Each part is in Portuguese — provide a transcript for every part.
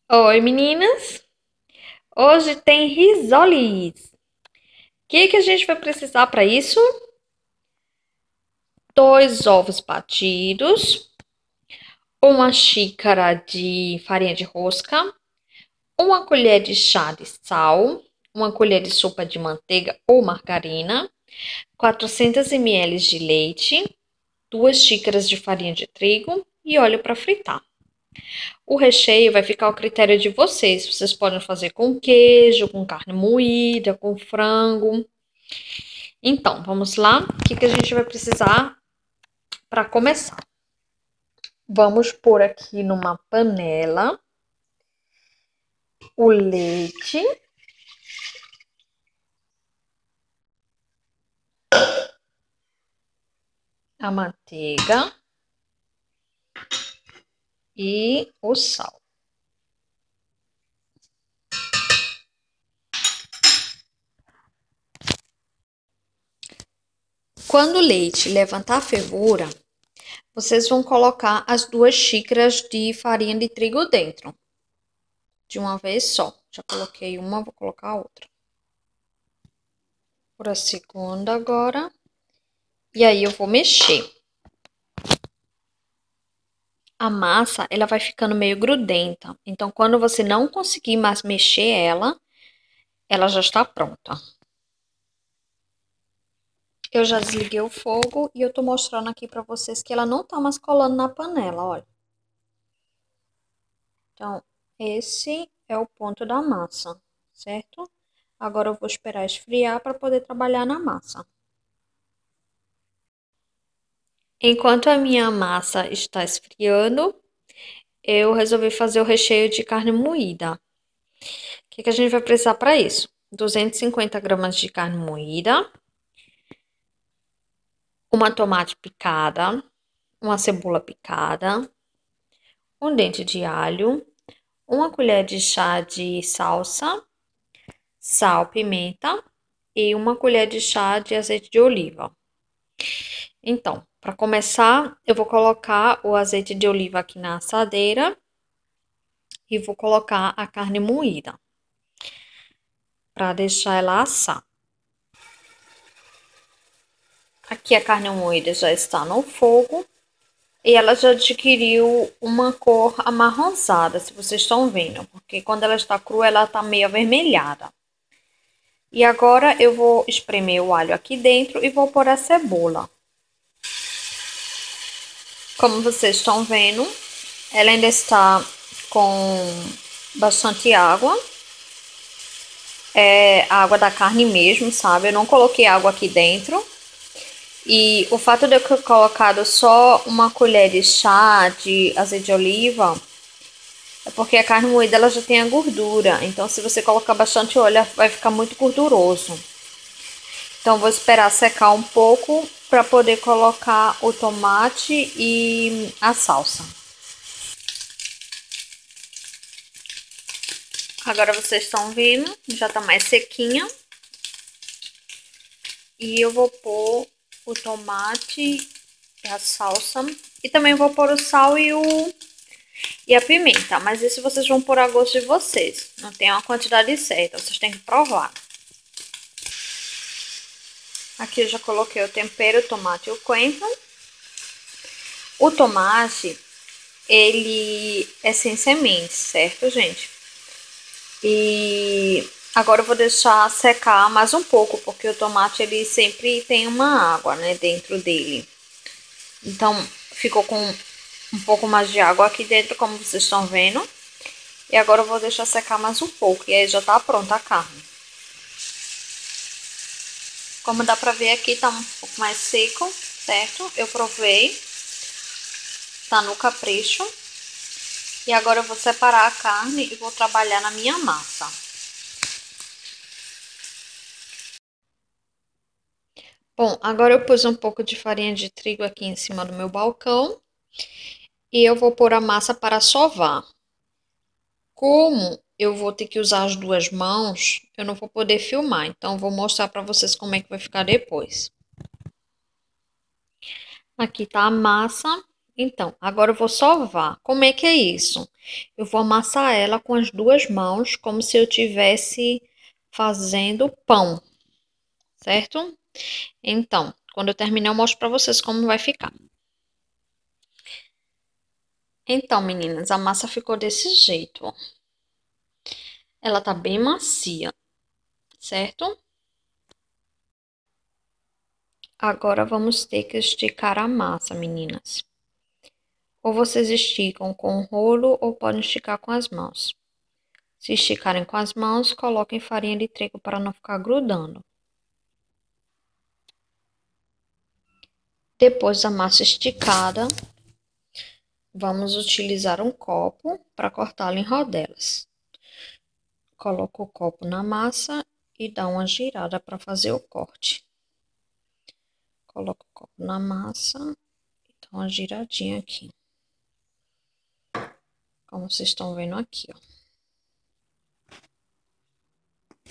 Oi, meninas! Hoje tem risoles. O que a gente vai precisar para isso? Dois ovos batidos, uma xícara de farinha de rosca, uma colher de chá de sal, uma colher de sopa de manteiga ou margarina, 400 ml de leite, duas xícaras de farinha de trigo e óleo para fritar. O recheio vai ficar ao critério de vocês. Vocês podem fazer com queijo, com carne moída, com frango. Então, vamos lá. O que a gente vai precisar para começar? Vamos pôr aqui numa panela o leite, a manteiga e o sal. Quando o leite levantar a fervura, vocês vão colocar as 2 xícaras de farinha de trigo dentro. De uma vez só. Já coloquei uma, vou colocar a outra. Por a segunda agora. E aí eu vou mexer. A massa, ela vai ficando meio grudenta. Então, quando você não conseguir mais mexer ela já está pronta. Eu já desliguei o fogo e eu tô mostrando aqui pra vocês que ela não tá mais colando na panela, olha. Então, esse é o ponto da massa, certo? Agora eu vou esperar esfriar para poder trabalhar na massa. Enquanto a minha massa está esfriando, eu resolvi fazer o recheio de carne moída. O que a gente vai precisar para isso? 250 gramas de carne moída, uma tomate picada, uma cebola picada, um dente de alho, uma colher de chá de salsa, sal, pimenta e uma colher de chá de azeite de oliva. Então, para começar, eu vou colocar o azeite de oliva aqui na assadeira e vou colocar a carne moída para deixar ela assar. Aqui a carne moída já está no fogo e ela já adquiriu uma cor amarronzada, se vocês estão vendo, porque quando ela está crua ela está meio avermelhada. E agora eu vou espremer o alho aqui dentro e vou pôr a cebola. Como vocês estão vendo, ela ainda está com bastante água. É a água da carne mesmo, sabe? Eu não coloquei água aqui dentro. E o fato de eu ter colocado só uma colher de chá de azeite de oliva é porque a carne moída ela já tem a gordura. Então, se você colocar bastante óleo, vai ficar muito gorduroso. Então, vou esperar secar um pouco para poder colocar o tomate e a salsa. Agora vocês estão vendo, já tá mais sequinha. E eu vou pôr o tomate e a salsa. E também vou pôr o sal e a pimenta. Mas isso vocês vão pôr a gosto de vocês. Não tem uma quantidade certa, vocês têm que provar. Aqui eu já coloquei o tempero, o tomate e o coentro. O tomate, ele é sem sementes, certo, gente? E agora eu vou deixar secar mais um pouco, porque o tomate ele sempre tem uma água, né, dentro dele. Então, ficou com um pouco mais de água aqui dentro, como vocês estão vendo. E agora eu vou deixar secar mais um pouco, e aí já tá pronta a carne. Como dá pra ver aqui, tá um pouco mais seco, certo? Eu provei. Tá no capricho. E agora eu vou separar a carne e vou trabalhar na minha massa. Bom, agora eu pus um pouco de farinha de trigo aqui em cima do meu balcão. E eu vou pôr a massa para sovar. Como eu vou ter que usar as duas mãos, eu não vou poder filmar. Então, eu vou mostrar para vocês como é que vai ficar depois. Aqui tá a massa. Então, agora eu vou sovar. Como é que é isso? Eu vou amassar ela com as duas mãos, como se eu tivesse fazendo pão, certo? Então, quando eu terminar, eu mostro pra vocês como vai ficar. Então, meninas, a massa ficou desse jeito, ó. Ela tá bem macia, certo? Agora vamos ter que esticar a massa, meninas. Ou vocês esticam com o rolo ou podem esticar com as mãos. Se esticarem com as mãos, coloquem farinha de trigo para não ficar grudando. Depois da massa esticada, vamos utilizar um copo para cortá-la em rodelas. Coloca o copo na massa e dá uma girada para fazer o corte. Coloca o copo na massa e dá uma giradinha aqui. Como vocês estão vendo aqui, ó.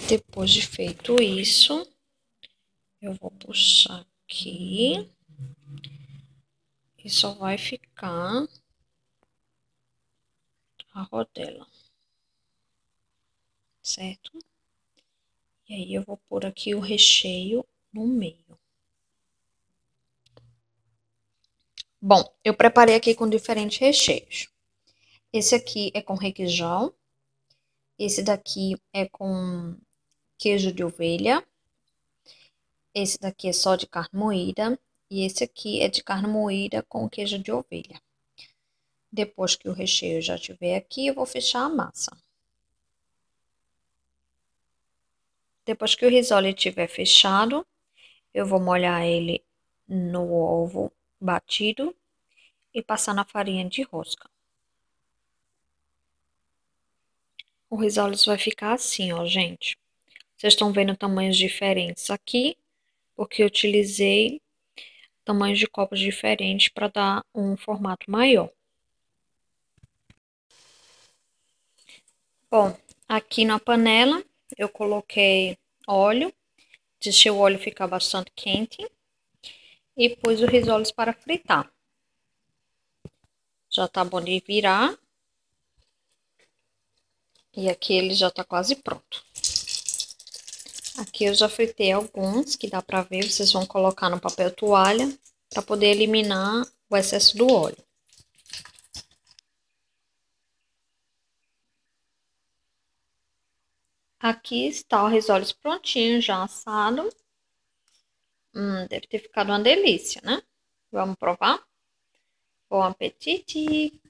Depois de feito isso, eu vou puxar aqui e só vai ficar a rodela, certo? E aí eu vou pôr aqui o recheio no meio. Bom, eu preparei aqui com diferentes recheios. Esse aqui é com requeijão. Esse daqui é com queijo de ovelha. Esse daqui é só de carne moída. E esse aqui é de carne moída com queijo de ovelha. Depois que o recheio já estiver aqui, eu vou fechar a massa. Depois que o risole estiver fechado, eu vou molhar ele no ovo batido e passar na farinha de rosca. O risoles vai ficar assim, ó, gente. Vocês estão vendo tamanhos diferentes aqui, porque eu utilizei tamanhos de copos diferentes para dar um formato maior. Bom, aqui na panela eu coloquei óleo, deixei o óleo ficar bastante quente e pus o risoles para fritar. Já tá bom de virar. E aqui ele já tá quase pronto. Aqui eu já fritei alguns, que dá pra ver. Vocês vão colocar no papel toalha para poder eliminar o excesso do óleo. Aqui está o risoles prontinho, já assado. Deve ter ficado uma delícia, né? Vamos provar? Bom apetite!